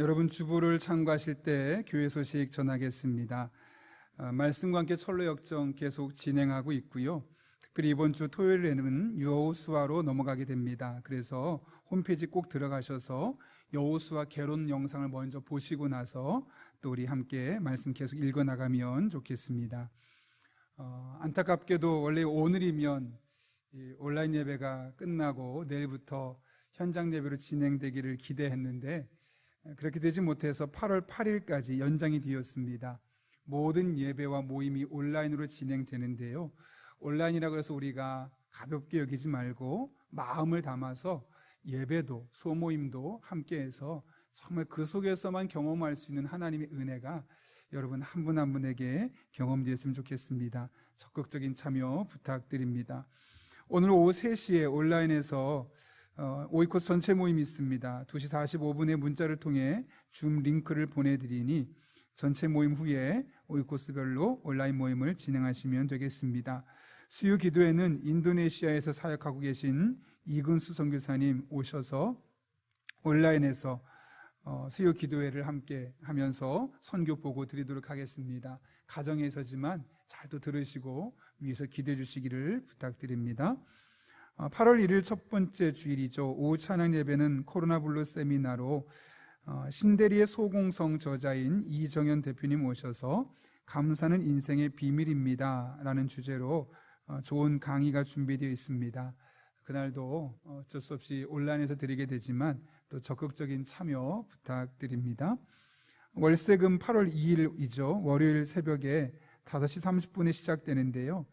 여러분 주보를 참고하실 때 교회 소식 전하겠습니다. 말씀과 함께 철로 역정 계속 진행하고 있고요. 특별히 이번 주 토요일에는 여호수아로 넘어가게 됩니다. 그래서 홈페이지 꼭 들어가셔서 여호수아 개론 영상을 먼저 보시고 나서 또 우리 함께 말씀 계속 읽어나가면 좋겠습니다. 안타깝게도 원래 오늘이면 온라인 예배가 끝나고 내일부터 현장 예배로 진행되기를 기대했는데 그렇게 되지 못해서 8월 8일까지 연장이 되었습니다. 모든 예배와 모임이 온라인으로 진행되는데요, 온라인이라고 해서 우리가 가볍게 여기지 말고 마음을 담아서 예배도 소모임도 함께해서 정말 그 속에서만 경험할 수 있는 하나님의 은혜가 여러분 한 분 한 분에게 경험되었으면 좋겠습니다. 적극적인 참여 부탁드립니다. 오늘 오후 3시에 온라인에서 오이코스 전체 모임이 있습니다. 2시 45분에 문자를 통해 줌 링크를 보내드리니 전체 모임 후에 오이코스별로 온라인 모임을 진행하시면 되겠습니다. 수요 기도회는 인도네시아에서 사역하고 계신 이근수 선교사님 오셔서 온라인에서 수요 기도회를 함께 하면서 선교 보고 드리도록 하겠습니다. 가정에서지만 잘도 들으시고 위에서 기도해 주시기를 부탁드립니다. 8월 1일 첫 번째 주일이죠. 오후 찬양 예배는 코로나 블루 세미나로 신대리의 소공성 저자인 이정현 대표님 오셔서 감사는 인생의 비밀입니다 라는 주제로 좋은 강의가 준비되어 있습니다. 그날도 어쩔 수 없이 온라인에서 드리게 되지만 또 적극적인 참여 부탁드립니다. 월세금 8월 2일이죠. 월요일 새벽에 5시 30분에 시작되는데요,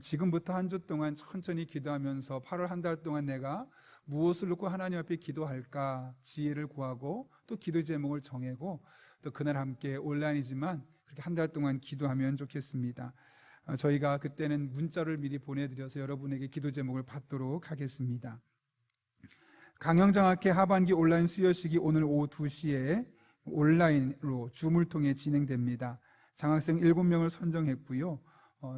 지금부터 한 주 동안 천천히 기도하면서 8월 한 달 동안 내가 무엇을 놓고 하나님 앞에 기도할까 지혜를 구하고 또 기도 제목을 정하고 또 그날 함께 온라인이지만 그렇게 한 달 동안 기도하면 좋겠습니다. 저희가 그때는 문자를 미리 보내드려서 여러분에게 기도 제목을 받도록 하겠습니다. 강영장학회 하반기 온라인 수요식이 오늘 오후 2시에 온라인으로 줌을 통해 진행됩니다. 장학생 7명을 선정했고요,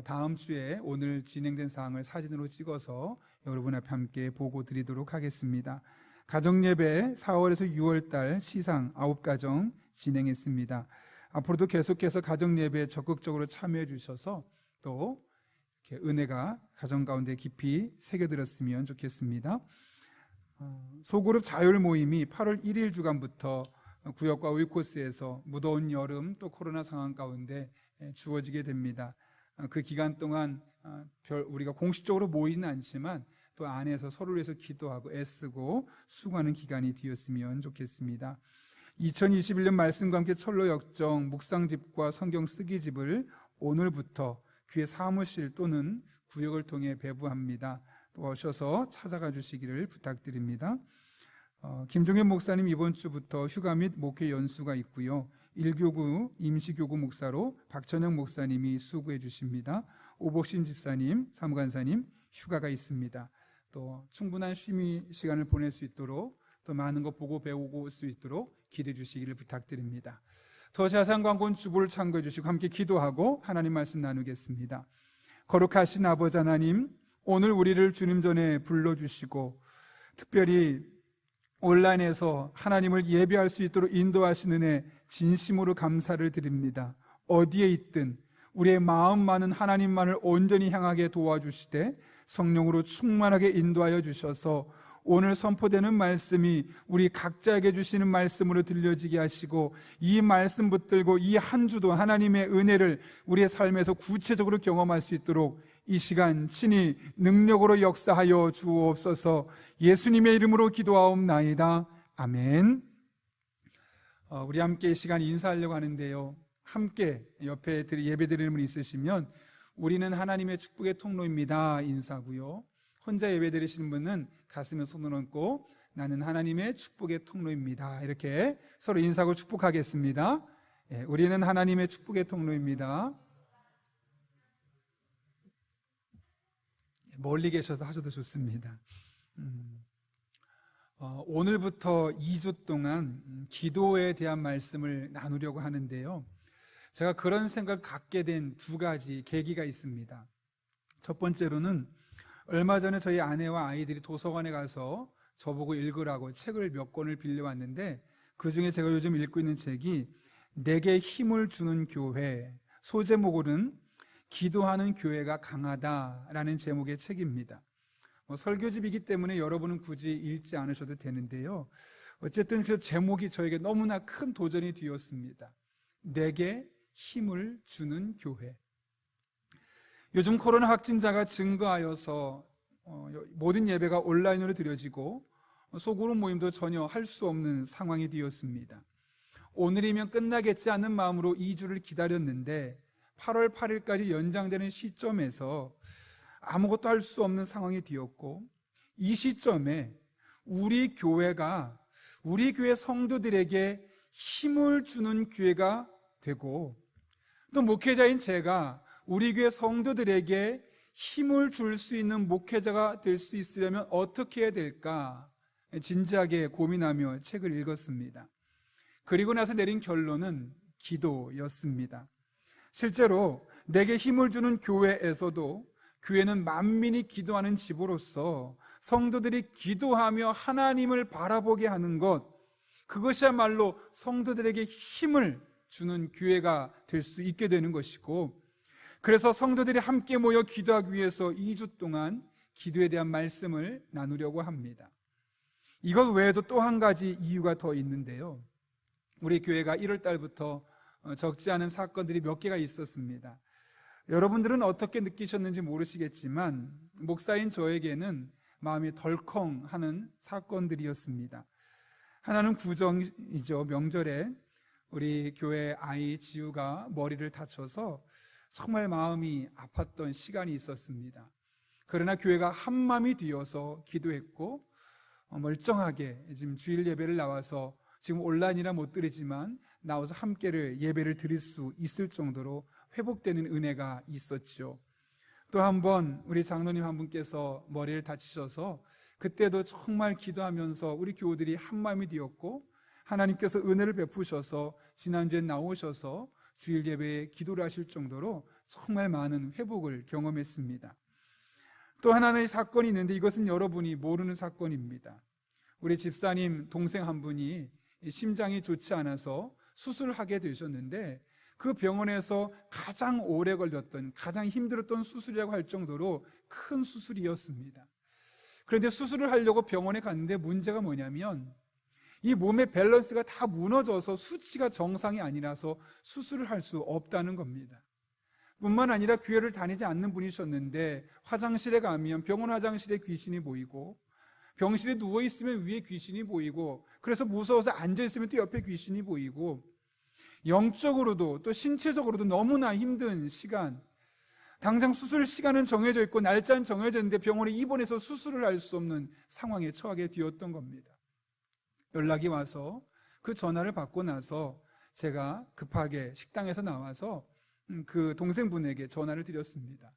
다음 주에 오늘 진행된 사항을 사진으로 찍어서 여러분 앞에 함께 보고 드리도록 하겠습니다. 가정예배 4월에서 6월달 시상 9가정 진행했습니다. 앞으로도 계속해서 가정예배에 적극적으로 참여해 주셔서 또 이렇게 은혜가 가정 가운데 깊이 새겨들었으면 좋겠습니다. 소그룹 자율 모임이 8월 1일 주간부터 구역과 오이코스에서 무더운 여름 또 코로나 상황 가운데 주어지게 됩니다. 그 기간 동안 우리가 공식적으로 모이는 않지만 또 안에서 서로를 위해서 기도하고 애쓰고 수고하는 기간이 되었으면 좋겠습니다. 2021년 말씀과 함께 철로 역정 묵상집과 성경 쓰기집을 오늘부터 교회 사무실 또는 구역을 통해 배부합니다. 또 오셔서 찾아가 주시기를 부탁드립니다. 김종현 목사님 이번 주부터 휴가 및 목회 연수가 있고요, 1교구 임시교구 목사로 박천영 목사님이 수고해 주십니다. 오복심 집사님, 사무관사님 휴가가 있습니다. 또 충분한 쉼의 시간을 보낼 수 있도록 또 많은 거 보고 배우고 올 수 있도록 기도해 주시기를 부탁드립니다. 더 자세한 광고는 주보를 참고해 주시고 함께 기도하고 하나님 말씀 나누겠습니다. 거룩하신 아버지 하나님, 오늘 우리를 주님 전에 불러주시고 특별히 온라인에서 하나님을 예배할 수 있도록 인도하시는 애 진심으로 감사를 드립니다. 어디에 있든 우리의 마음만은 하나님만을 온전히 향하게 도와주시되 성령으로 충만하게 인도하여 주셔서 오늘 선포되는 말씀이 우리 각자에게 주시는 말씀으로 들려지게 하시고 이 말씀 붙들고 이 한 주도 하나님의 은혜를 우리의 삶에서 구체적으로 경험할 수 있도록 이 시간 친히 능력으로 역사하여 주옵소서. 예수님의 이름으로 기도하옵나이다. 아멘. 우리 함께 이 시간 인사하려고 하는데요, 함께 옆에 예배 드리는 분 있으시면 우리는 하나님의 축복의 통로입니다 인사고요, 혼자 예배 드리시는 분은 가슴에 손을 얹고 나는 하나님의 축복의 통로입니다 이렇게 서로 인사하고 축복하겠습니다. 우리는 하나님의 축복의 통로입니다. 멀리 계셔서 하셔도 좋습니다. 오늘부터 2주 동안 기도에 대한 말씀을 나누려고 하는데요, 제가 그런 생각을 갖게 된 2가지 계기가 있습니다. 첫 번째로는 얼마 전에 저희 아내와 아이들이 도서관에 가서 저보고 읽으라고 책을 몇 권을 빌려왔는데 그중에 제가 요즘 읽고 있는 책이 내게 힘을 주는 교회, 소제목으로는 기도하는 교회가 강하다라는 제목의 책입니다. 설교집이기 때문에 여러분은 굳이 읽지 않으셔도 되는데요, 어쨌든 그 제목이 저에게 너무나 큰 도전이 되었습니다. 내게 힘을 주는 교회. 요즘 코로나 확진자가 증가하여서 모든 예배가 온라인으로 드려지고 소그룹 모임도 전혀 할 수 없는 상황이 되었습니다. 오늘이면 끝나겠지 않는 마음으로 2주를 기다렸는데 8월 8일까지 연장되는 시점에서 아무것도 할 수 없는 상황이 되었고, 이 시점에 우리 교회가 우리 교회 성도들에게 힘을 주는 교회가 되고, 또 목회자인 제가 우리 교회 성도들에게 힘을 줄 수 있는 목회자가 될 수 있으려면 어떻게 해야 될까 진지하게 고민하며 책을 읽었습니다. 그리고 나서 내린 결론은 기도였습니다. 실제로 내게 힘을 주는 교회에서도 교회는 만민이 기도하는 집으로서 성도들이 기도하며 하나님을 바라보게 하는 것, 그것이야말로 성도들에게 힘을 주는 교회가 될 수 있게 되는 것이고, 그래서 성도들이 함께 모여 기도하기 위해서 2주 동안 기도에 대한 말씀을 나누려고 합니다. 이것 외에도 또 한 가지 이유가 더 있는데요, 우리 교회가 1월 달부터 적지 않은 사건들이 몇 개가 있었습니다. 여러분들은 어떻게 느끼셨는지 모르시겠지만 목사인 저에게는 마음이 덜컹하는 사건들이었습니다. 하나는 구정이죠. 명절에 우리 교회 아이 지우가 머리를 다쳐서 정말 마음이 아팠던 시간이 있었습니다. 그러나 교회가 한마음이 되어서 기도했고, 멀쩡하게 지금 주일 예배를 나와서, 지금 온라인이라 못 드리지만 나와서 함께 예배를 드릴 수 있을 정도로 회복되는 은혜가 있었죠. 또 한 번 우리 장로님 한 분께서 머리를 다치셔서 그때도 정말 기도하면서 우리 교우들이 한마음이 되었고, 하나님께서 은혜를 베푸셔서 지난주에 나오셔서 주일 예배에 기도를 하실 정도로 정말 많은 회복을 경험했습니다. 또 하나의 사건이 있는데 이것은 여러분이 모르는 사건입니다. 우리 집사님 동생 한 분이 심장이 좋지 않아서 수술을 하게 되셨는데, 그 병원에서 가장 오래 걸렸던, 가장 힘들었던 수술이라고 할 정도로 큰 수술이었습니다. 그런데 수술을 하려고 병원에 갔는데 문제가 뭐냐면 이 몸의 밸런스가 다 무너져서 수치가 정상이 아니라서 수술을 할 수 없다는 겁니다. 뿐만 아니라 교회를 다니지 않는 분이셨는데 화장실에 가면 병원 화장실에 귀신이 보이고, 병실에 누워있으면 위에 귀신이 보이고, 그래서 무서워서 앉아있으면 또 옆에 귀신이 보이고, 영적으로도 또 신체적으로도 너무나 힘든 시간, 당장 수술 시간은 정해져 있고 날짜는 정해져 있는데 병원에 입원해서 수술을 할 수 없는 상황에 처하게 되었던 겁니다. 연락이 와서 그 전화를 받고 나서 제가 급하게 식당에서 나와서 그 동생분에게 전화를 드렸습니다.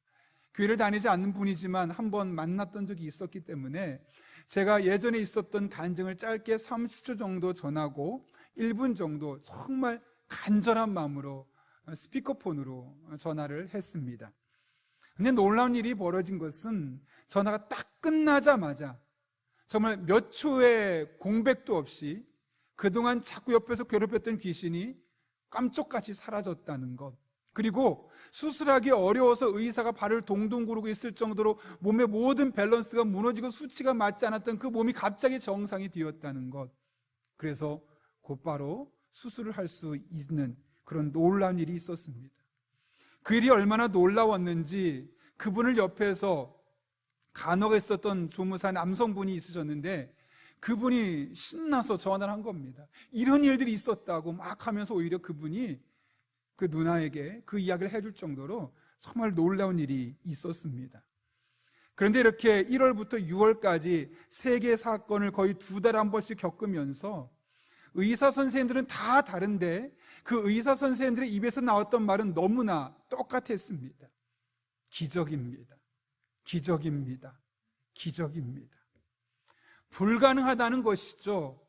교회를 다니지 않는 분이지만 한번 만났던 적이 있었기 때문에 제가 예전에 있었던 간증을 짧게 30초 정도 전하고 1분 정도 정말 간절한 마음으로 스피커폰으로 전화를 했습니다. 근데 놀라운 일이 벌어진 것은 전화가 딱 끝나자마자 정말 몇 초의 공백도 없이 그동안 자꾸 옆에서 괴롭혔던 귀신이 깜짝같이 사라졌다는 것, 그리고 수술하기 어려워서 의사가 발을 동동 구르고 있을 정도로 몸의 모든 밸런스가 무너지고 수치가 맞지 않았던 그 몸이 갑자기 정상이 되었다는 것, 그래서 곧바로 수술을 할 수 있는 그런 놀라운 일이 있었습니다. 그 일이 얼마나 놀라웠는지 그분을 옆에서 간호가 있었던 조무사 남성분이 있으셨는데 그분이 신나서 전화를 한 겁니다. 이런 일들이 있었다고 막 하면서 오히려 그분이 그 누나에게 그 이야기를 해줄 정도로 정말 놀라운 일이 있었습니다. 그런데 이렇게 1월부터 6월까지 세 개의 사건을 거의 2달에 한 번씩 겪으면서 의사 선생님들은 다 다른데 그 의사 선생님들의 입에서 나왔던 말은 너무나 똑같았습니다. 기적입니다. 기적입니다. 기적입니다. 불가능하다는 것이죠.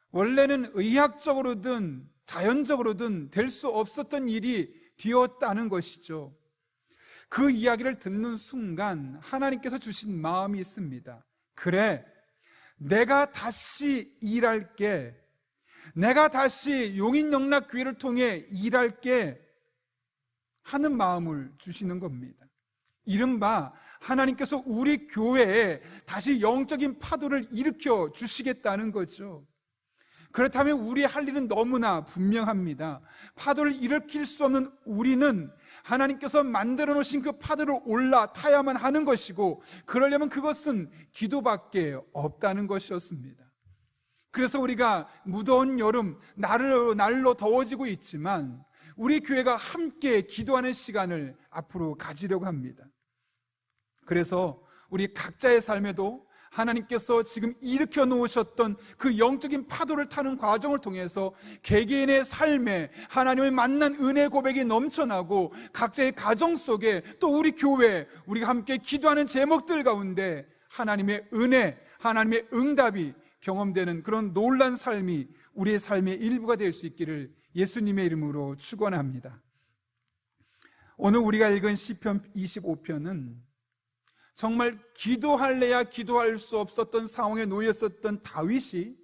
원래는 의학적으로든 자연적으로든 될 수 없었던 일이 되었다는 것이죠. 그 이야기를 듣는 순간 하나님께서 주신 마음이 있습니다. 그래, 내가 다시 일할게. 내가 다시 용인영락교회를 통해 일할게 하는 마음을 주시는 겁니다. 이른바 하나님께서 우리 교회에 다시 영적인 파도를 일으켜 주시겠다는 거죠. 그렇다면 우리의 할 일은 너무나 분명합니다. 파도를 일으킬 수 없는 우리는 하나님께서 만들어 놓으신 그 파도를 올라타야만 하는 것이고, 그러려면 그것은 기도밖에 없다는 것이었습니다. 그래서 우리가 무더운 여름, 날로 더워지고 있지만 우리 교회가 함께 기도하는 시간을 앞으로 가지려고 합니다. 그래서 우리 각자의 삶에도 하나님께서 지금 일으켜 놓으셨던 그 영적인 파도를 타는 과정을 통해서 개개인의 삶에 하나님을 만난 은혜 고백이 넘쳐나고, 각자의 가정 속에 또 우리 교회, 우리가 함께 기도하는 제목들 가운데 하나님의 은혜, 하나님의 응답이 경험되는 그런 놀라운 삶이 우리의 삶의 일부가 될 수 있기를 예수님의 이름으로 축원합니다. 오늘 우리가 읽은 시편 25편은 정말 기도할래야 기도할 수 없었던 상황에 놓였었던 다윗이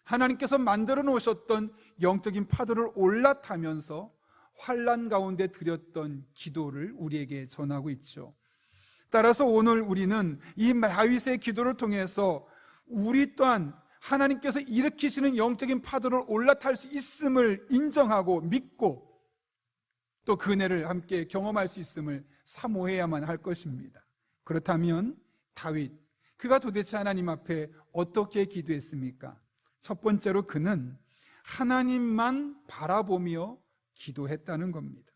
하나님께서 만들어 놓으셨던 영적인 파도를 올라타면서 환난 가운데 드렸던 기도를 우리에게 전하고 있죠. 따라서 오늘 우리는 이 다윗의 기도를 통해서 우리 또한 하나님께서 일으키시는 영적인 파도를 올라탈 수 있음을 인정하고 믿고, 또 그 은혜를 함께 경험할 수 있음을 사모해야만 할 것입니다. 그렇다면 다윗, 그가 도대체 하나님 앞에 어떻게 기도했습니까? 첫 번째로 그는 하나님만 바라보며 기도했다는 겁니다.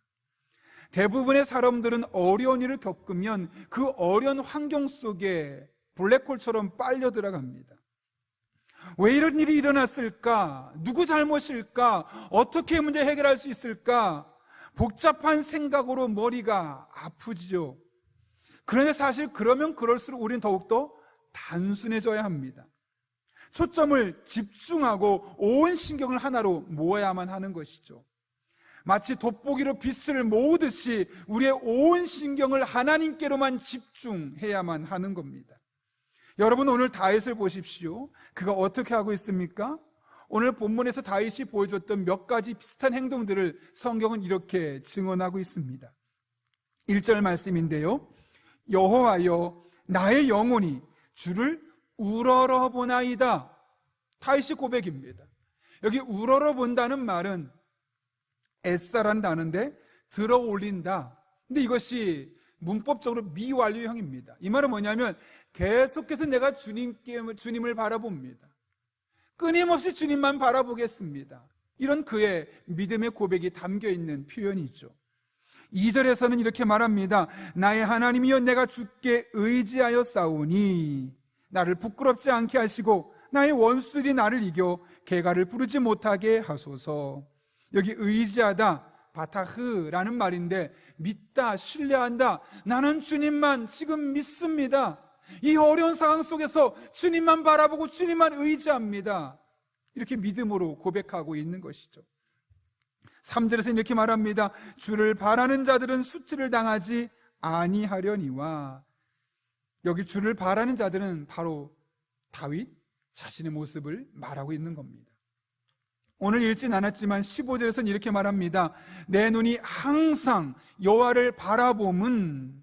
대부분의 사람들은 어려운 일을 겪으면 그 어려운 환경 속에 블랙홀처럼 빨려 들어갑니다. 왜 이런 일이 일어났을까? 누구 잘못일까? 어떻게 문제 해결할 수 있을까? 복잡한 생각으로 머리가 아프지요. 그런데 사실 그러면 그럴수록 우리는 더욱더 단순해져야 합니다. 초점을 집중하고 온 신경을 하나로 모아야만 하는 것이죠. 마치 돋보기로 빛을 모으듯이 우리의 온 신경을 하나님께로만 집중해야만 하는 겁니다. 여러분, 오늘 다윗을 보십시오. 그가 어떻게 하고 있습니까? 오늘 본문에서 다윗이 보여줬던 몇 가지 비슷한 행동들을 성경은 이렇게 증언하고 있습니다. 1절 말씀인데요, 여호와여 나의 영혼이 주를 우러러보나이다. 다윗이 고백입니다. 여기 우러러본다는 말은 애써라는 단어인데 들어 올린다. 근데 이것이 문법적으로 미완료형입니다. 이 말은 뭐냐면 계속해서 내가 주님을 바라봅니다. 끊임없이 주님만 바라보겠습니다. 이런 그의 믿음의 고백이 담겨있는 표현이죠. 2절에서는 이렇게 말합니다. 나의 하나님이여 내가 주께 의지하여 싸우니 나를 부끄럽지 않게 하시고 나의 원수들이 나를 이겨 개가를 부르지 못하게 하소서. 여기 의지하다, 바타흐라는 말인데 믿다, 신뢰한다. 나는 주님만 지금 믿습니다. 이 어려운 상황 속에서 주님만 바라보고 주님만 의지합니다. 이렇게 믿음으로 고백하고 있는 것이죠. 3절에서 이렇게 말합니다. 주를 바라는 자들은 수치를 당하지 아니하려니와. 여기 주를 바라는 자들은 바로 다윗 자신의 모습을 말하고 있는 겁니다. 오늘 읽진 않았지만 15절에서는 이렇게 말합니다. 내 눈이 항상 여호와를 바라봄은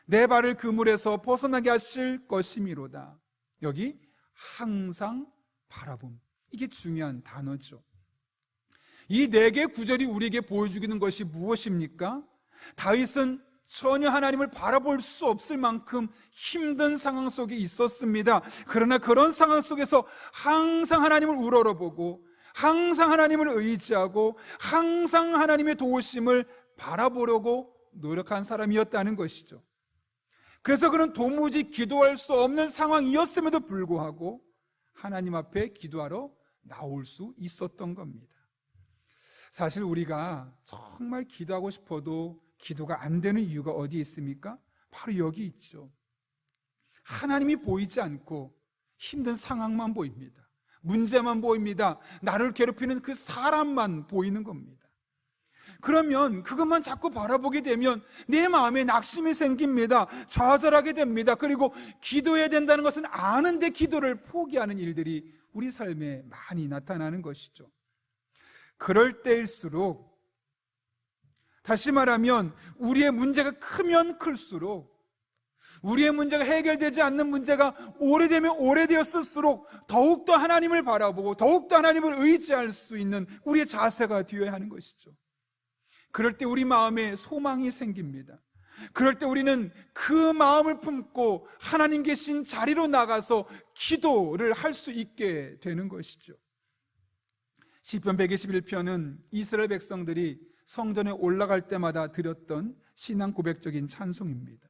내 발을 그물에서 벗어나게 하실 것이미로다. 여기 항상 바라봄, 이게 중요한 단어죠. 이 4개 구절이 우리에게 보여주기는 것이 무엇입니까? 다윗은 전혀 하나님을 바라볼 수 없을 만큼 힘든 상황 속에 있었습니다. 그러나 그런 상황 속에서 항상 하나님을 우러러보고 항상 하나님을 의지하고 항상 하나님의 도우심을 바라보려고 노력한 사람이었다는 것이죠. 그래서 그는 도무지 기도할 수 없는 상황이었음에도 불구하고 하나님 앞에 기도하러 나올 수 있었던 겁니다. 사실 우리가 정말 기도하고 싶어도 기도가 안 되는 이유가 어디에 있습니까? 바로 여기 있죠. 하나님이 보이지 않고 힘든 상황만 보입니다. 문제만 보입니다. 나를 괴롭히는 그 사람만 보이는 겁니다. 그러면 그것만 자꾸 바라보게 되면 내 마음에 낙심이 생깁니다. 좌절하게 됩니다. 그리고 기도해야 된다는 것은 아는데 기도를 포기하는 일들이 우리 삶에 많이 나타나는 것이죠. 그럴 때일수록, 다시 말하면 우리의 문제가 크면 클수록, 우리의 문제가 해결되지 않는 문제가 오래되면 오래되었을수록 더욱더 하나님을 바라보고 더욱더 하나님을 의지할 수 있는 우리의 자세가 되어야 하는 것이죠. 그럴 때 우리 마음에 소망이 생깁니다. 그럴 때 우리는 그 마음을 품고 하나님 계신 자리로 나가서 기도를 할 수 있게 되는 것이죠. 시편 121편은 이스라엘 백성들이 성전에 올라갈 때마다 드렸던 신앙 고백적인 찬송입니다.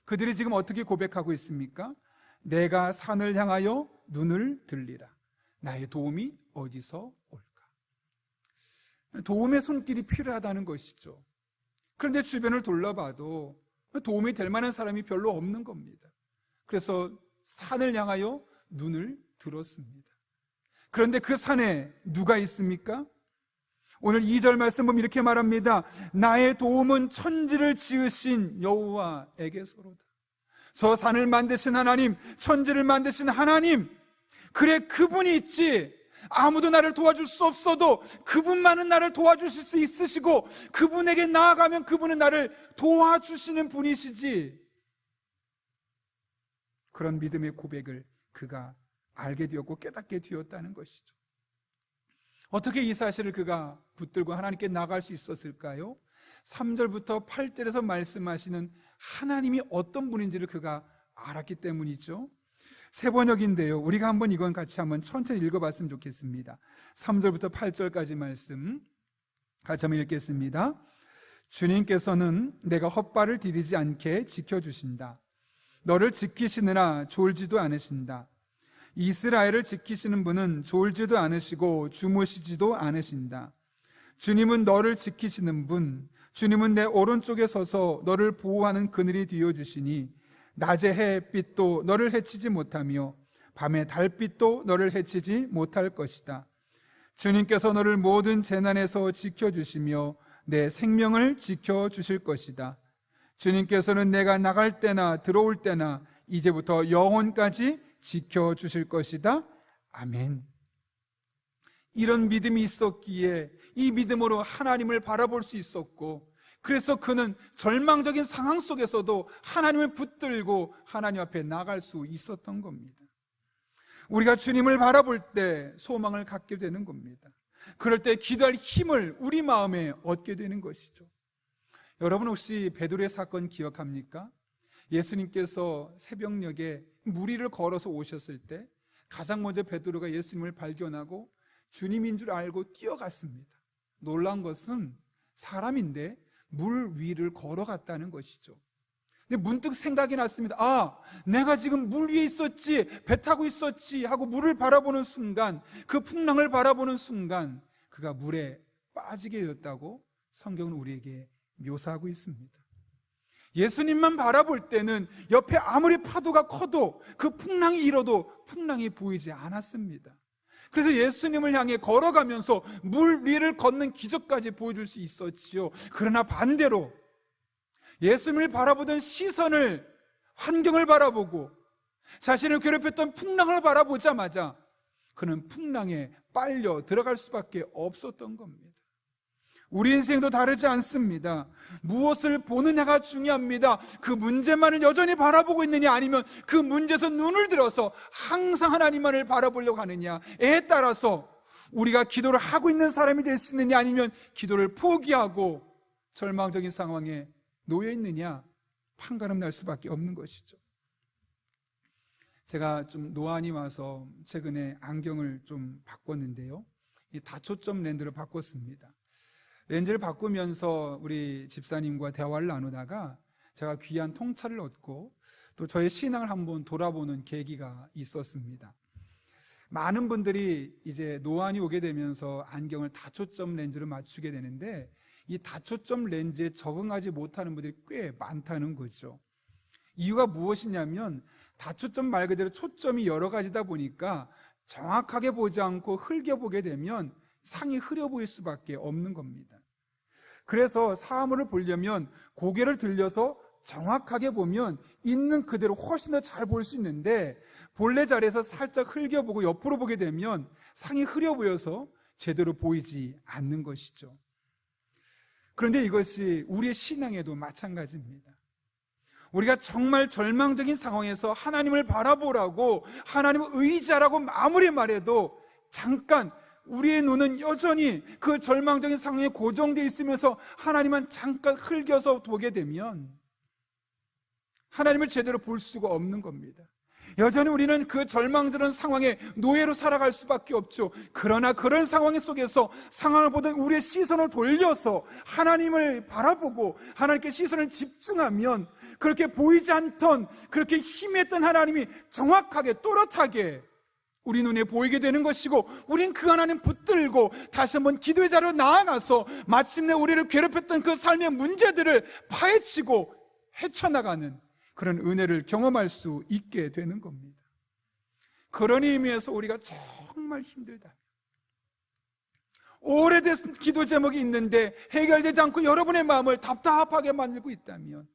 그들이 지금 어떻게 고백하고 있습니까? 내가 산을 향하여 눈을 들리라. 나의 도움이 어디서 올까? 도움의 손길이 필요하다는 것이죠. 그런데 주변을 둘러봐도 도움이 될 만한 사람이 별로 없는 겁니다. 그래서 산을 향하여 눈을 들었습니다. 그런데 그 산에 누가 있습니까? 오늘 2절 말씀 보면 이렇게 말합니다. 나의 도움은 천지를 지으신 여호와에게서로다. 저 산을 만드신 하나님, 천지를 만드신 하나님, 그래 그분이 있지. 아무도 나를 도와줄 수 없어도 그분만은 나를 도와주실 수 있으시고 그분에게 나아가면 그분은 나를 도와주시는 분이시지. 그런 믿음의 고백을 그가 알게 되었고 깨닫게 되었다는 것이죠. 어떻게 이 사실을 그가 붙들고 하나님께 나갈 수 있었을까요? 3절부터 8절에서 말씀하시는 하나님이 어떤 분인지를 그가 알았기 때문이죠. 세 번역인데요, 우리가 한번 이건 같이 한번 천천히 읽어봤으면 좋겠습니다. 3절부터 8절까지 말씀 같이 한번 읽겠습니다. 주님께서는 내가 헛발을 디디지 않게 지켜주신다. 너를 지키시느라 졸지도 않으신다. 이스라엘을 지키시는 분은 졸지도 않으시고 주무시지도 않으신다. 주님은 너를 지키시는 분, 주님은 내 오른쪽에 서서 너를 보호하는 그늘이 되어주시니 낮의 햇빛도 너를 해치지 못하며 밤의 달빛도 너를 해치지 못할 것이다. 주님께서 너를 모든 재난에서 지켜주시며 내 생명을 지켜주실 것이다. 주님께서는 내가 나갈 때나 들어올 때나 이제부터 영원까지 지켜주실 것이다. 아멘. 이런 믿음이 있었기에 이 믿음으로 하나님을 바라볼 수 있었고, 그래서 그는 절망적인 상황 속에서도 하나님을 붙들고 하나님 앞에 나갈 수 있었던 겁니다. 우리가 주님을 바라볼 때 소망을 갖게 되는 겁니다. 그럴 때 기도할 힘을 우리 마음에 얻게 되는 것이죠. 여러분 혹시 베드로의 사건 기억합니까? 예수님께서 새벽녘에 무리를 걸어서 오셨을 때 가장 먼저 베드로가 예수님을 발견하고 주님인 줄 알고 뛰어갔습니다. 놀라운 것은 사람인데 물 위를 걸어갔다는 것이죠. 근데 문득 생각이 났습니다. 아, 내가 지금 물 위에 있었지, 배 타고 있었지 하고 물을 바라보는 순간, 그 풍랑을 바라보는 순간 그가 물에 빠지게 되었다고 성경은 우리에게 묘사하고 있습니다. 예수님만 바라볼 때는 옆에 아무리 파도가 커도 그 풍랑이 일어도 풍랑이 보이지 않았습니다. 그래서 예수님을 향해 걸어가면서 물 위를 걷는 기적까지 보여줄 수 있었지요. 그러나 반대로 예수님을 바라보던 시선을, 환경을 바라보고 자신을 괴롭혔던 풍랑을 바라보자마자 그는 풍랑에 빨려 들어갈 수밖에 없었던 겁니다. 우리 인생도 다르지 않습니다. 무엇을 보느냐가 중요합니다. 그 문제만을 여전히 바라보고 있느냐, 아니면 그 문제에서 눈을 들어서 항상 하나님만을 바라보려고 하느냐에 따라서 우리가 기도를 하고 있는 사람이 될 수 있느냐, 아니면 기도를 포기하고 절망적인 상황에 놓여 있느냐 판가름 날 수밖에 없는 것이죠. 제가 좀 노안이 와서 최근에 안경을 좀 바꿨는데요, 이 다초점 렌즈를 바꿨습니다. 렌즈를 바꾸면서 우리 집사님과 대화를 나누다가 제가 귀한 통찰을 얻고 또 저의 신앙을 한번 돌아보는 계기가 있었습니다. 많은 분들이 이제 노안이 오게 되면서 안경을 다초점 렌즈로 맞추게 되는데, 이 다초점 렌즈에 적응하지 못하는 분들이 꽤 많다는 거죠. 이유가 무엇이냐면 다초점 말 그대로 초점이 여러 가지다 보니까 정확하게 보지 않고 흘겨보게 되면 상이 흐려 보일 수밖에 없는 겁니다. 그래서 사물을 보려면 고개를 들려서 정확하게 보면 있는 그대로 훨씬 더 잘 볼 수 있는데, 본래 자리에서 살짝 흘겨보고 옆으로 보게 되면 상이 흐려 보여서 제대로 보이지 않는 것이죠. 그런데 이것이 우리의 신앙에도 마찬가지입니다. 우리가 정말 절망적인 상황에서 하나님을 바라보라고, 하나님을 의지하라고 아무리 말해도 잠깐 우리의 눈은 여전히 그 절망적인 상황에 고정되어 있으면서 하나님만 잠깐 흘겨서 보게 되면 하나님을 제대로 볼 수가 없는 겁니다. 여전히 우리는 그 절망스러운 상황에 노예로 살아갈 수밖에 없죠. 그러나 그런 상황 속에서 상황을 보던 우리의 시선을 돌려서 하나님을 바라보고 하나님께 시선을 집중하면 그렇게 보이지 않던, 그렇게 희미했던 하나님이 정확하게 또렷하게 우리 눈에 보이게 되는 것이고, 우린 그 하나님 붙들고 다시 한번 기도의 자리로 나아가서 마침내 우리를 괴롭혔던 그 삶의 문제들을 파헤치고 헤쳐나가는 그런 은혜를 경험할 수 있게 되는 겁니다. 그런 의미에서 우리가 정말 힘들다, 오래된 기도 제목이 있는데 해결되지 않고 여러분의 마음을 답답하게 만들고 있다면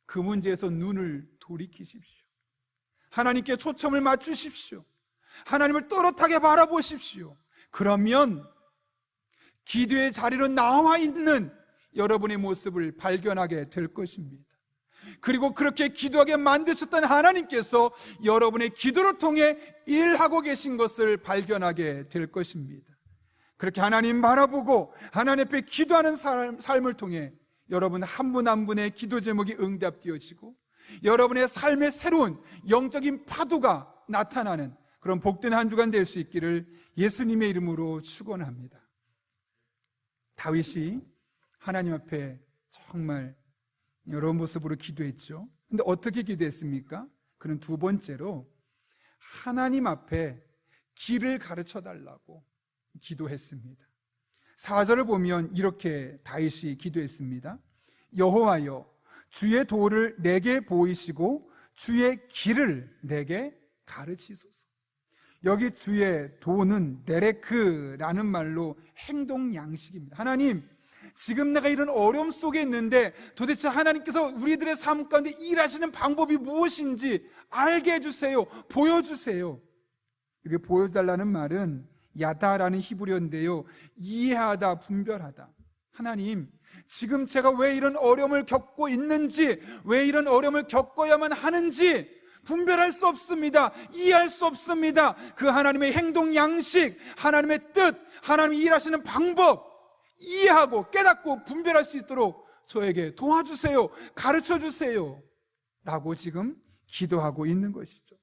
그 문제에서 눈을 돌이키십시오. 하나님께 초점을 맞추십시오. 하나님을 또렷하게 바라보십시오. 그러면 기도의 자리로 나와 있는 여러분의 모습을 발견하게 될 것입니다. 그리고 그렇게 기도하게 만드셨던 하나님께서 여러분의 기도를 통해 일하고 계신 것을 발견하게 될 것입니다. 그렇게 하나님 바라보고 하나님 앞에 기도하는 삶을 통해 여러분 한 분 한 분의 기도 제목이 응답되어지고 여러분의 삶의 새로운 영적인 파도가 나타나는 그런 복된 한 주간 될 수 있기를 예수님의 이름으로 축원합니다. 다윗이 하나님 앞에 정말 여러 모습으로 기도했죠. 근데 어떻게 기도했습니까? 그는 두 번째로 하나님 앞에 길을 가르쳐 달라고 기도했습니다. 4절을 보면 이렇게 다윗이 기도했습니다. 여호와여, 주의 도를 내게 보이시고 주의 길을 내게 가르치소서. 여기 주의 도는 데레크라는 말로 행동 양식입니다. 하나님, 지금 내가 이런 어려움 속에 있는데 도대체 하나님께서 우리들의 삶 가운데 일하시는 방법이 무엇인지 알게 해주세요. 보여주세요. 이게 보여달라는 말은 야다라는 히브리어인데요, 이해하다, 분별하다. 하나님, 지금 제가 왜 이런 어려움을 겪고 있는지, 왜 이런 어려움을 겪어야만 하는지 분별할 수 없습니다. 이해할 수 없습니다. 그 하나님의 행동 양식, 하나님의 뜻, 하나님이 일하시는 방법 이해하고 깨닫고 분별할 수 있도록 저에게 도와주세요. 가르쳐주세요. 라고 지금 기도하고 있는 것이죠.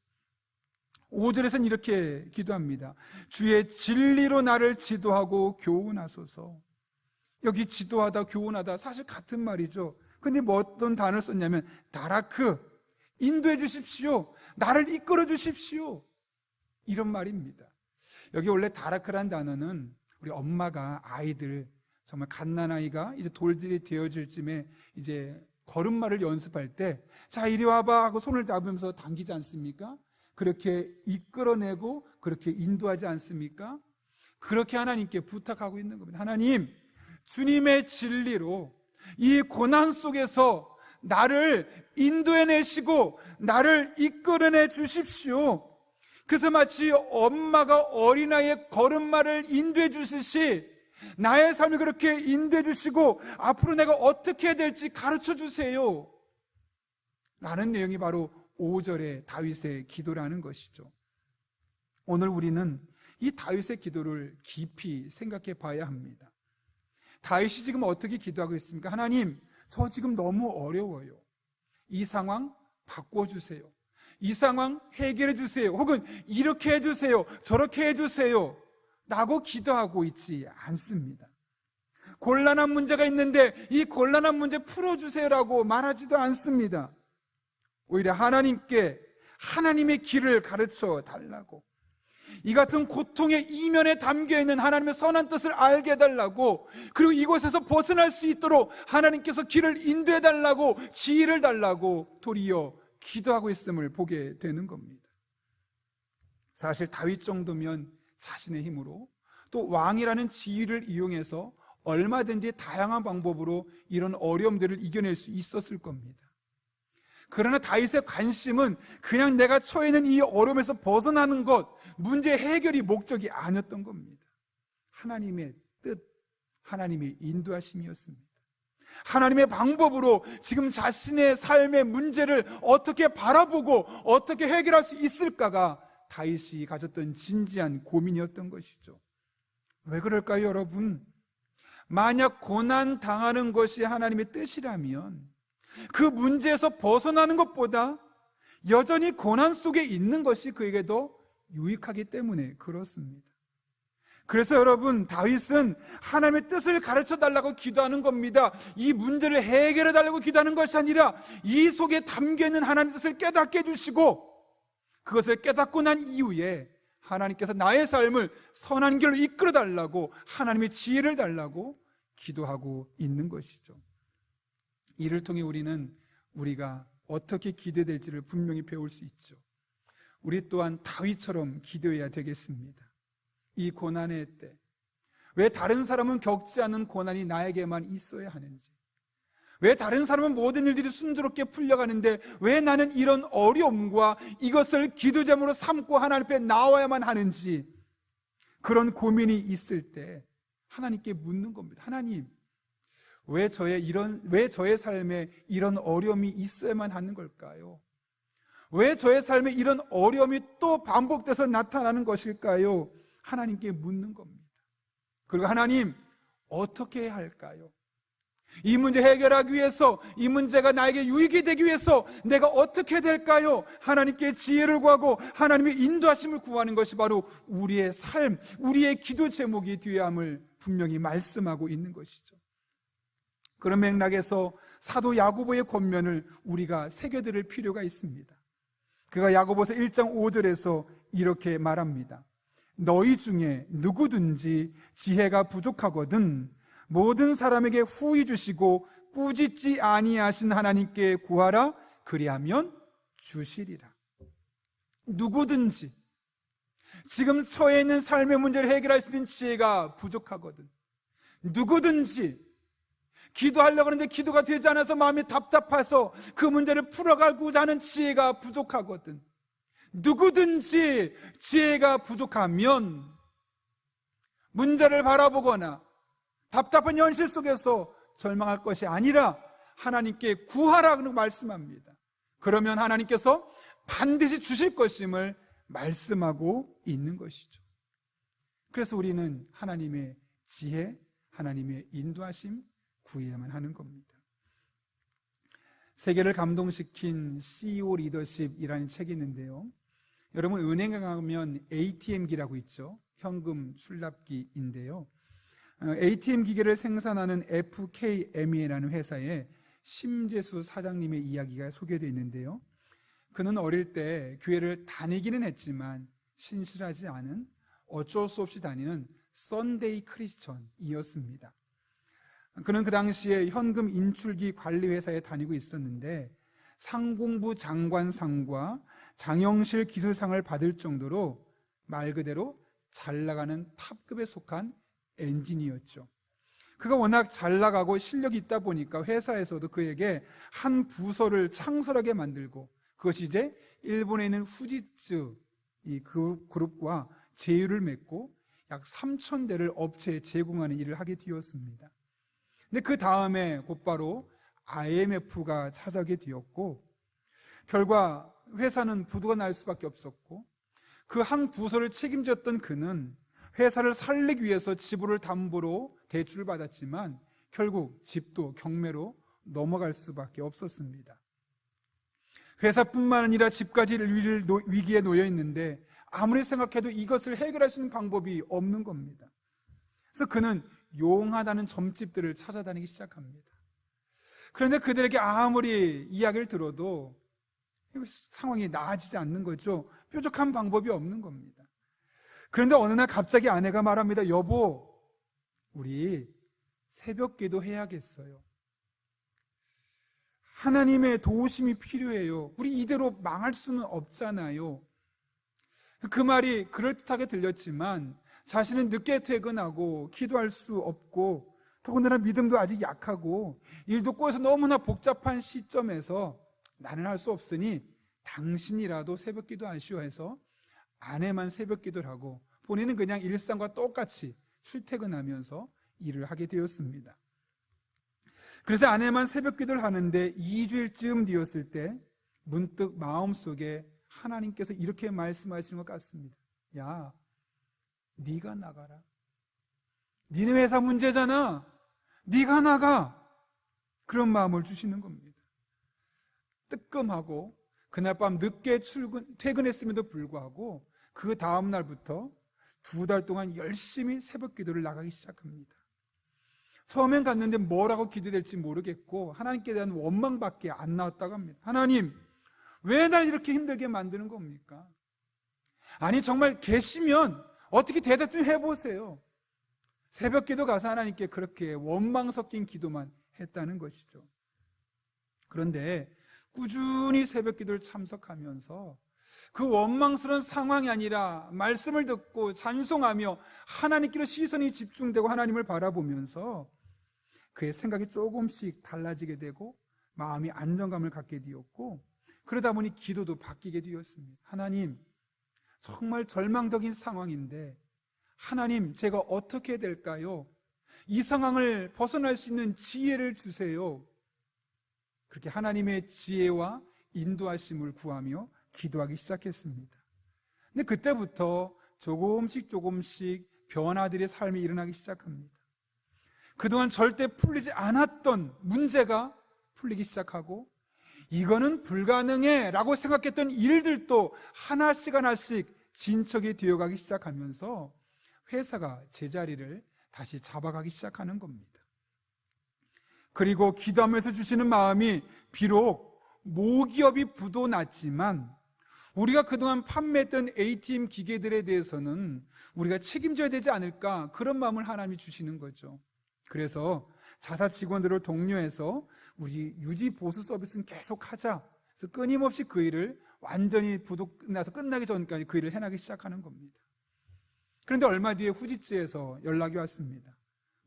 5절에서는 이렇게 기도합니다. 주의 진리로 나를 지도하고 교훈하소서. 여기 지도하다, 교훈하다 사실 같은 말이죠. 근데 뭐 어떤 단어를 썼냐면 다라크, 인도해 주십시오. 나를 이끌어 주십시오. 이런 말입니다. 여기 원래 다라크라는 단어는 우리 엄마가 아이들, 정말 갓난아이가 이제 돌들이 되어질 쯤에 이제 걸음마를 연습할 때, 자 이리 와봐 하고 손을 잡으면서 당기지 않습니까? 그렇게 이끌어내고 그렇게 인도하지 않습니까? 그렇게 하나님께 부탁하고 있는 겁니다. 하나님, 주님의 진리로 이 고난 속에서 나를 인도해내시고 나를 이끌어내 주십시오. 그래서 마치 엄마가 어린아이의 걸음마를 인도해 주듯이 나의 삶을 그렇게 인도해 주시고 앞으로 내가 어떻게 해야 될지 가르쳐 주세요 라는 내용이 바로 5절의 다윗의 기도라는 것이죠. 오늘 우리는 이 다윗의 기도를 깊이 생각해 봐야 합니다. 다윗이 지금 어떻게 기도하고 있습니까? 하나님, 저 지금 너무 어려워요. 이 상황 바꿔주세요. 이 상황 해결해 주세요. 혹은 이렇게 해주세요. 저렇게 해주세요 라고 기도하고 있지 않습니다. 곤란한 문제가 있는데 이 곤란한 문제 풀어주세요라고 말하지도 않습니다. 오히려 하나님께 하나님의 길을 가르쳐 달라고, 이 같은 고통의 이면에 담겨있는 하나님의 선한 뜻을 알게 해달라고, 그리고 이곳에서 벗어날 수 있도록 하나님께서 길을 인도해 달라고, 지혜를 달라고 도리어 기도하고 있음을 보게 되는 겁니다. 사실 다윗 정도면 자신의 힘으로 또 왕이라는 지위를 이용해서 얼마든지 다양한 방법으로 이런 어려움들을 이겨낼 수 있었을 겁니다. 그러나 다윗의 관심은 그냥 내가 처해 있는 이 어려움에서 벗어나는 것, 문제 해결이 목적이 아니었던 겁니다. 하나님의 뜻, 하나님의 인도하심이었습니다. 하나님의 방법으로 지금 자신의 삶의 문제를 어떻게 바라보고 어떻게 해결할 수 있을까가 다윗이 가졌던 진지한 고민이었던 것이죠. 왜 그럴까요, 여러분? 만약 고난 당하는 것이 하나님의 뜻이라면 그 문제에서 벗어나는 것보다 여전히 고난 속에 있는 것이 그에게 더 유익하기 때문에 그렇습니다. 그래서 여러분, 다윗은 하나님의 뜻을 가르쳐 달라고 기도하는 겁니다. 이 문제를 해결해 달라고 기도하는 것이 아니라 이 속에 담겨있는 하나님의 뜻을 깨닫게 해주시고 그것을 깨닫고 난 이후에 하나님께서 나의 삶을 선한 길로 이끌어 달라고 하나님의 지혜를 달라고 기도하고 있는 것이죠. 이를 통해 우리는 우리가 어떻게 기도해야 될지를 분명히 배울 수 있죠. 우리 또한 다윗처럼 기도해야 되겠습니다. 이 고난의 때 왜 다른 사람은 겪지 않는 고난이 나에게만 있어야 하는지, 왜 다른 사람은 모든 일들이 순조롭게 풀려가는데 왜 나는 이런 어려움과 이것을 기도 제목으로 삼고 하나님 앞에 나와야만 하는지, 그런 고민이 있을 때 하나님께 묻는 겁니다. 하나님, 왜 저의 삶에 이런 어려움이 있어야만 하는 걸까요? 왜 저의 삶에 이런 어려움이 또 반복돼서 나타나는 것일까요? 하나님께 묻는 겁니다. 그리고 하나님, 어떻게 해야 할까요? 이 문제 해결하기 위해서, 이 문제가 나에게 유익이 되기 위해서 내가 어떻게 될까요? 하나님께 지혜를 구하고 하나님의 인도하심을 구하는 것이 바로 우리의 삶, 우리의 기도 제목이 되어야 함을 분명히 말씀하고 있는 것이죠. 그런 맥락에서 사도 야고보의 권면을 우리가 새겨들을 필요가 있습니다. 그가 야고보서 1장 5절에서 이렇게 말합니다. 너희 중에 누구든지 지혜가 부족하거든 모든 사람에게 후히 주시고 꾸짖지 아니하신 하나님께 구하라. 그리하면 주시리라. 누구든지 지금 처해 있는 삶의 문제를 해결할 수 있는 지혜가 부족하거든, 누구든지 기도하려고 하는데 기도가 되지 않아서 마음이 답답해서 그 문제를 풀어가고자 하는 지혜가 부족하거든, 누구든지 지혜가 부족하면 문제를 바라보거나 답답한 현실 속에서 절망할 것이 아니라 하나님께 구하라고 말씀합니다. 그러면 하나님께서 반드시 주실 것임을 말씀하고 있는 것이죠. 그래서 우리는 하나님의 지혜, 하나님의 인도하심 구해야만 하는 겁니다. 세계를 감동시킨 CEO 리더십이라는 책이 있는데요, 여러분 은행에 가면 ATM기라고 있죠. 현금 출납기인데요, ATM 기계를 생산하는 FKM이라는 회사의 심재수 사장님의 이야기가 소개되어 있는데요, 그는 어릴 때 교회를 다니기는 했지만 신실하지 않은, 어쩔 수 없이 다니는 썬데이 크리스천이었습니다. 그는 그 당시에 현금 인출기 관리 회사에 다니고 있었는데 상공부 장관상과 장영실 기술상을 받을 정도로 말 그대로 잘 나가는 탑급에 속한 엔지니어였죠. 그가 워낙 잘 나가고 실력이 있다 보니까 회사에서도 그에게 한 부서를 창설하게 만들고, 그것이 이제 일본에 있는 후지츠 이 그룹과 제휴를 맺고 약 3,000대를 업체에 제공하는 일을 하게 되었습니다. 근데 그 다음에 곧바로 IMF가 찾아오게 되었고, 결과 회사는 부도가 날 수밖에 없었고, 그 한 부서를 책임졌던 그는 회사를 살리기 위해서 지불을 담보로 대출을 받았지만 결국 집도 경매로 넘어갈 수밖에 없었습니다. 회사뿐만 아니라 집까지 위기에 놓여 있는데 아무리 생각해도 이것을 해결할 수 있는 방법이 없는 겁니다. 그래서 그는 용하다는 점집들을 찾아다니기 시작합니다. 그런데 그들에게 아무리 이야기를 들어도 상황이 나아지지 않는 거죠. 뾰족한 방법이 없는 겁니다. 그런데 어느 날 갑자기 아내가 말합니다. 여보, 우리 새벽 기도 해야겠어요. 하나님의 도우심이 필요해요. 우리 이대로 망할 수는 없잖아요. 그 말이 그럴듯하게 들렸지만 자신은 늦게 퇴근하고 기도할 수 없고 더군다나 믿음도 아직 약하고 일도 꼬여서 너무나 복잡한 시점에서 나는 할 수 없으니 당신이라도 새벽 기도 하시오 해서 아내만 새벽 기도를 하고 본인은 그냥 일상과 똑같이 출퇴근하면서 일을 하게 되었습니다. 그래서 아내만 새벽 기도를 하는데 2주일쯤 되었을 때 문득 마음속에 하나님께서 이렇게 말씀하시는 것 같습니다. 야, 네가 나가라. 니네 회사 문제잖아. 네가 나가. 그런 마음을 주시는 겁니다. 뜨끔하고 그날 밤 늦게 퇴근했음에도 불구하고 그 다음 날부터 2달 동안 열심히 새벽 기도를 나가기 시작합니다. 처음엔 갔는데 뭐라고 기도될지 모르겠고 하나님께 대한 원망밖에 안 나왔다고 합니다. 하나님, 왜 날 이렇게 힘들게 만드는 겁니까? 아니 정말 계시면 어떻게 대답 좀 해보세요. 새벽 기도 가서 하나님께 그렇게 원망 섞인 기도만 했다는 것이죠. 그런데 꾸준히 새벽 기도를 참석하면서 그 원망스러운 상황이 아니라 말씀을 듣고 찬송하며 하나님께로 시선이 집중되고 하나님을 바라보면서 그의 생각이 조금씩 달라지게 되고 마음이 안정감을 갖게 되었고, 그러다 보니 기도도 바뀌게 되었습니다. 하나님, 정말 절망적인 상황인데 하나님, 제가 어떻게 될까요? 이 상황을 벗어날 수 있는 지혜를 주세요. 그렇게 하나님의 지혜와 인도하심을 구하며 기도하기 시작했습니다. 근데 그때부터 조금씩 변화들의 삶이 일어나기 시작합니다. 그동안 절대 풀리지 않았던 문제가 풀리기 시작하고, 이거는 불가능해 라고 생각했던 일들도 하나씩 진척이 되어가기 시작하면서 회사가 제자리를 다시 잡아가기 시작하는 겁니다. 그리고 기도하면서 주시는 마음이 비록 모기업이 부도났지만 우리가 그동안 판매했던 ATM 기계들에 대해서는 우리가 책임져야 되지 않을까, 그런 마음을 하나님이 주시는 거죠. 그래서 자사 직원들을 독려해서 우리 유지 보수 서비스는 계속 하자. 그래서 끊임없이 그 일을 완전히 부도 나서 끝나기 전까지 그 일을 해나가기 시작하는 겁니다. 그런데 얼마 뒤에 후지츠에서 연락이 왔습니다.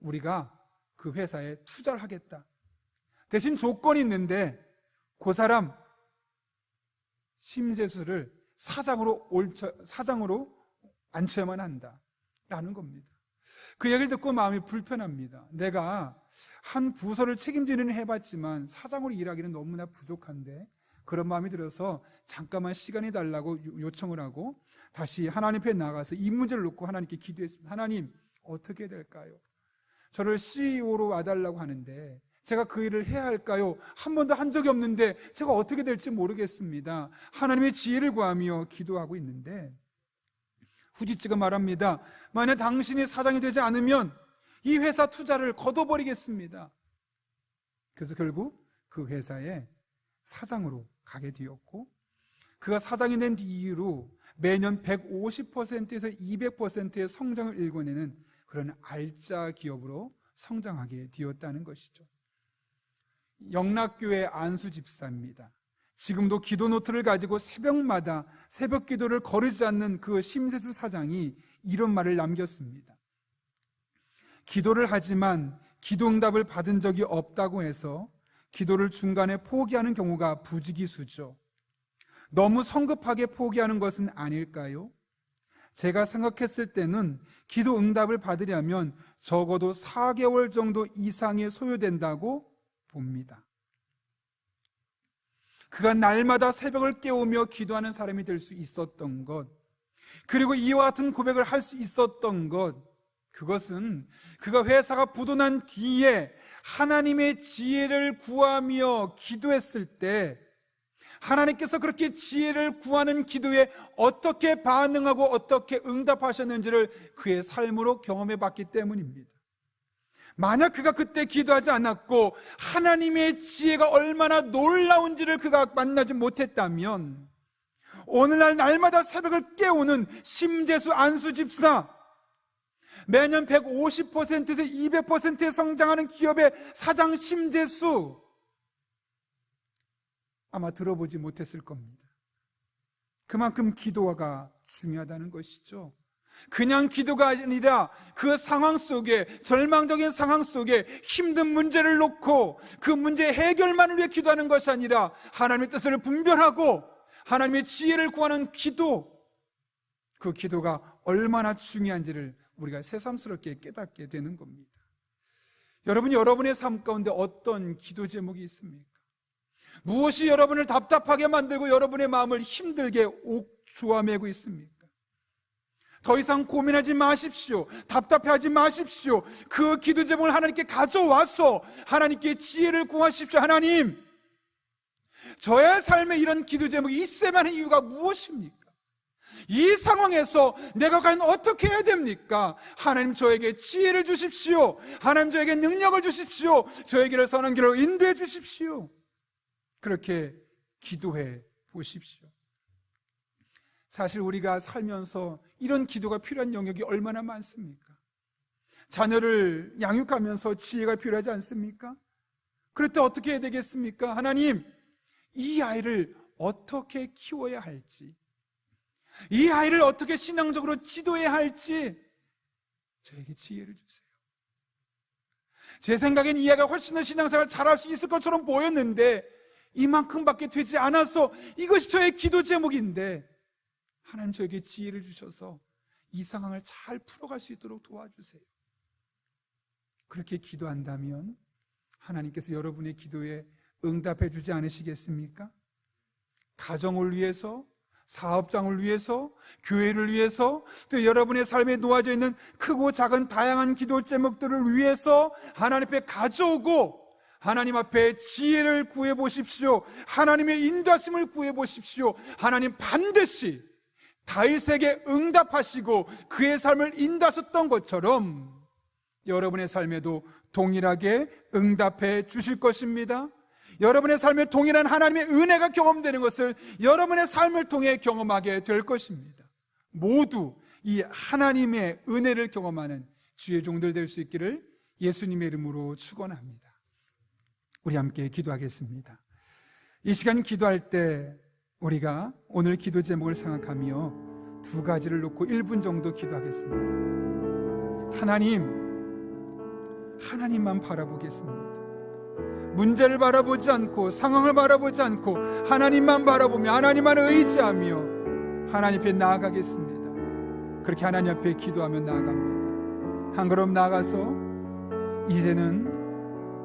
우리가 그 회사에 투자를 하겠다. 대신 조건이 있는데 그 사람 심재수를 사장으로 앉혀야만 한다 라는 겁니다. 그 얘기를 듣고 마음이 불편합니다. 내가 한 부서를 책임지는 해봤지만 사장으로 일하기는 너무나 부족한데, 그런 마음이 들어서 잠깐만 시간이 달라고 요청을 하고 다시 하나님 앞에 나가서 이 문제를 놓고 하나님께 기도했습니다. 하나님, 어떻게 될까요? 저를 CEO로 와달라고 하는데 제가 그 일을 해야 할까요? 한 번도 한 적이 없는데 제가 어떻게 될지 모르겠습니다. 하나님의 지혜를 구하며 기도하고 있는데 후지츠가 말합니다. 만약 당신이 사장이 되지 않으면 이 회사 투자를 거둬버리겠습니다. 그래서 결국 그 회사에 사장으로 가게 되었고, 그가 사장이 된 이후로 매년 150%에서 200%의 성장을 일궈내는 그런 알짜 기업으로 성장하게 되었다는 것이죠. 영락교회 안수 집사입니다. 지금도 기도 노트를 가지고 새벽마다 새벽 기도를 거르지 않는 그 심세수 사장이 이런 말을 남겼습니다. 기도를 하지만 기도 응답을 받은 적이 없다고 해서 기도를 중간에 포기하는 경우가 부지기수죠. 너무 성급하게 포기하는 것은 아닐까요? 제가 생각했을 때는 기도 응답을 받으려면 적어도 4개월 정도 이상이 소요된다고 봅니다. 그가 날마다 새벽을 깨우며 기도하는 사람이 될 수 있었던 것, 그리고 이와 같은 고백을 할 수 있었던 것, 그것은 그가 회사가 부도난 뒤에 하나님의 지혜를 구하며 기도했을 때 하나님께서 그렇게 지혜를 구하는 기도에 어떻게 반응하고 어떻게 응답하셨는지를 그의 삶으로 경험해 봤기 때문입니다. 만약 그가 그때 기도하지 않았고 하나님의 지혜가 얼마나 놀라운지를 그가 만나지 못했다면 오늘날 날마다 새벽을 깨우는 심재수 안수 집사, 매년 150%에서 200%에 성장하는 기업의 사장 심재수, 아마 들어보지 못했을 겁니다. 그만큼 기도가 중요하다는 것이죠. 그냥 기도가 아니라 그 상황 속에, 절망적인 상황 속에 힘든 문제를 놓고 그 문제 해결만을 위해 기도하는 것이 아니라 하나님의 뜻을 분별하고 하나님의 지혜를 구하는 기도, 그 기도가 얼마나 중요한지를 우리가 새삼스럽게 깨닫게 되는 겁니다. 여러분이 여러분의 삶 가운데 어떤 기도 제목이 있습니까? 무엇이 여러분을 답답하게 만들고 여러분의 마음을 힘들게 옥조아매고 있습니까? 더 이상 고민하지 마십시오. 답답해하지 마십시오. 그 기도 제목을 하나님께 가져와서 하나님께 지혜를 구하십시오. 하나님, 저의 삶에 이런 기도 제목이 있어야만 하는 이유가 무엇입니까? 이 상황에서 내가 과연 어떻게 해야 됩니까? 하나님, 저에게 지혜를 주십시오. 하나님, 저에게 능력을 주십시오. 저에게를 선한 길로 인도해 주십시오. 그렇게 기도해 보십시오. 사실 우리가 살면서 이런 기도가 필요한 영역이 얼마나 많습니까? 자녀를 양육하면서 지혜가 필요하지 않습니까? 그럴 때 어떻게 해야 되겠습니까? 하나님, 이 아이를 어떻게 키워야 할지, 이 아이를 어떻게 신앙적으로 지도해야 할지 저에게 지혜를 주세요. 제 생각엔 이 아이가 훨씬 더 신앙생활을 잘할 수 있을 것처럼 보였는데 이만큼밖에 되지 않아서 이것이 저의 기도 제목인데 하나님, 저에게 지혜를 주셔서 이 상황을 잘 풀어갈 수 있도록 도와주세요. 그렇게 기도한다면 하나님께서 여러분의 기도에 응답해 주지 않으시겠습니까? 가정을 위해서, 사업장을 위해서, 교회를 위해서, 또 여러분의 삶에 놓아져 있는 크고 작은 다양한 기도 제목들을 위해서 하나님 앞에 가져오고 하나님 앞에 지혜를 구해 보십시오. 하나님의 인도하심을 구해 보십시오. 하나님 반드시 다윗에게 응답하시고 그의 삶을 인도하셨던 것처럼 여러분의 삶에도 동일하게 응답해 주실 것입니다. 여러분의 삶에 동일한 하나님의 은혜가 경험되는 것을 여러분의 삶을 통해 경험하게 될 것입니다. 모두 이 하나님의 은혜를 경험하는 주의 종들 될 수 있기를 예수님의 이름으로 축원합니다. 우리 함께 기도하겠습니다. 이 시간 기도할 때 우리가 오늘 기도 제목을 생각하며 두 가지를 놓고 1분 정도 기도하겠습니다. 하나님만 바라보겠습니다. 문제를 바라보지 않고 상황을 바라보지 않고 하나님만 바라보며 하나님만 의지하며 하나님 앞에 나아가겠습니다. 그렇게 하나님 앞에 기도하며 나아갑니다. 한 걸음 나아가서 이제는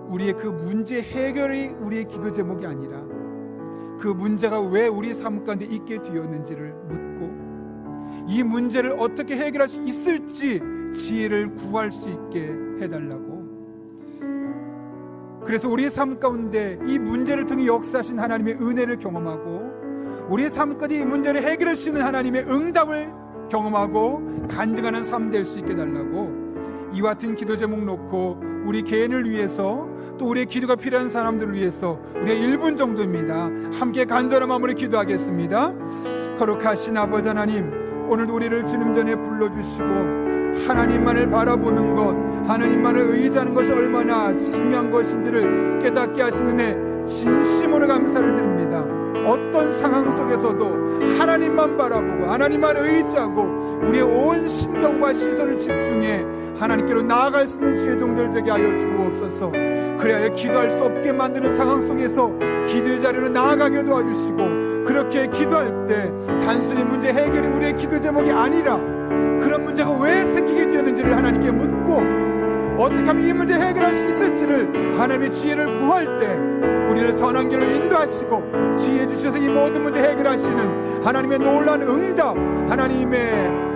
우리의 그 문제 해결이 우리의 기도 제목이 아니라 그 문제가 왜 우리 삶 가운데 있게 되었는지를 묻고 이 문제를 어떻게 해결할 수 있을지 지혜를 구할 수 있게 해달라고. 그래서 우리의 삶 가운데 이 문제를 통해 역사하신 하나님의 은혜를 경험하고 우리의 삶 가운데 이 문제를 해결할 수 있는 하나님의 응답을 경험하고 간증하는 삶 될 수 있게 해달라고. 이와 같은 기도 제목 놓고 우리 개인을 위해서 또 우리의 기도가 필요한 사람들을 위해서 우리가 1분 정도입니다. 함께 간절한 마음으로 기도하겠습니다. 거룩하신 아버지 하나님, 오늘도 우리를 주님 전에 불러주시고 하나님만을 바라보는 것, 하나님만을 의지하는 것이 얼마나 중요한 것인지를 깨닫게 하시는 애 진심으로 감사를 드립니다. 어떤 상황 속에서도 하나님만 바라보고 하나님만 의지하고 우리의 온 신경과 시선을 집중해 하나님께로 나아갈 수 있는 주의 종들 되게 하여 주옵소서. 그래야 기도할 수 없게 만드는 상황 속에서 기도의 자리로 나아가게 도와주시고, 그렇게 기도할 때 단순히 문제 해결이 우리의 기도 제목이 아니라 그런 문제가 왜 생기게 되었는지를 하나님께 묻고 어떻게 하면 이 문제 해결할 수 있을지를 하나님의 지혜를 구할 때 우리를 선한 길로 인도하시고 지혜 주셔서 이 모든 문제 해결하시는 하나님의 놀라운 응답, 하나님의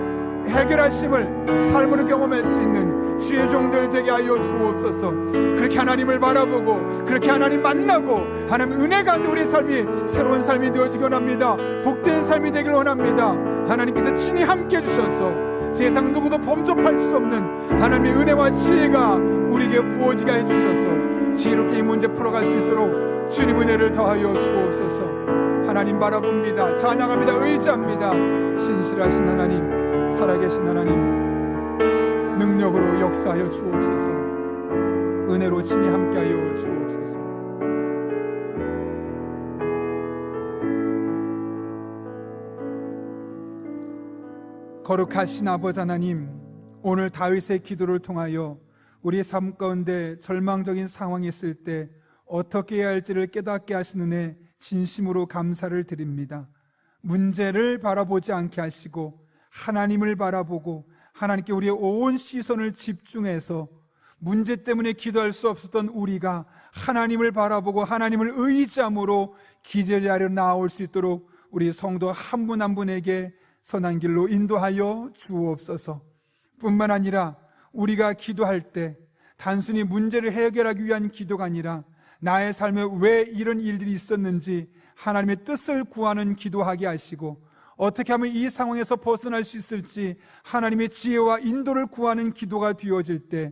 해결하심을 삶으로 경험할 수 있는 주의 종들 되게 하여 주옵소서. 그렇게 하나님을 바라보고 그렇게 하나님 만나고 하나님의 은혜 가운데 우리의 삶이 새로운 삶이 되어지기 원합니다. 복된 삶이 되기를 원합니다. 하나님께서 친히 함께 해주셔서 세상 누구도 범접할 수 없는 하나님의 은혜와 지혜가 우리에게 부어지게 해주셔서 지혜롭게 이 문제 풀어갈 수 있도록 주님 은혜를 더하여 주옵소서. 하나님 바라봅니다. 찬양합니다. 의지합니다. 신실하신 하나님, 살아계신 하나님, 능력으로 역사하여 주옵소서. 은혜로 친히 함께하여 주옵소서. 거룩하신 아버지 하나님, 오늘 다윗의 기도를 통하여 우리 삶 가운데 절망적인 상황이 있을 때 어떻게 해야 할지를 깨닫게 하시는 애 진심으로 감사를 드립니다. 문제를 바라보지 않게 하시고 하나님을 바라보고 하나님께 우리의 온 시선을 집중해서 문제 때문에 기도할 수 없었던 우리가 하나님을 바라보고 하나님을 의지함으로 기도 자리로 나올 수 있도록 우리 성도 한 분 한 분에게 선한 길로 인도하여 주옵소서. 뿐만 아니라 우리가 기도할 때 단순히 문제를 해결하기 위한 기도가 아니라 나의 삶에 왜 이런 일들이 있었는지 하나님의 뜻을 구하는 기도하게 하시고, 어떻게 하면 이 상황에서 벗어날 수 있을지 하나님의 지혜와 인도를 구하는 기도가 되어질 때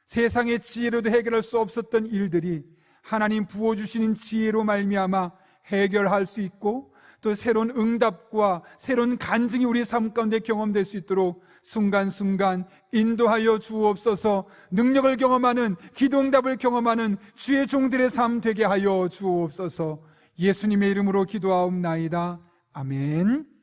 세상의 지혜로도 해결할 수 없었던 일들이 하나님 부어주시는 지혜로 말미암아 해결할 수 있고, 또 새로운 응답과 새로운 간증이 우리 삶 가운데 경험될 수 있도록 순간순간 인도하여 주옵소서. 능력을 경험하는, 기도 응답을 경험하는 주의 종들의 삶 되게 하여 주옵소서. 예수님의 이름으로 기도하옵나이다. 아멘.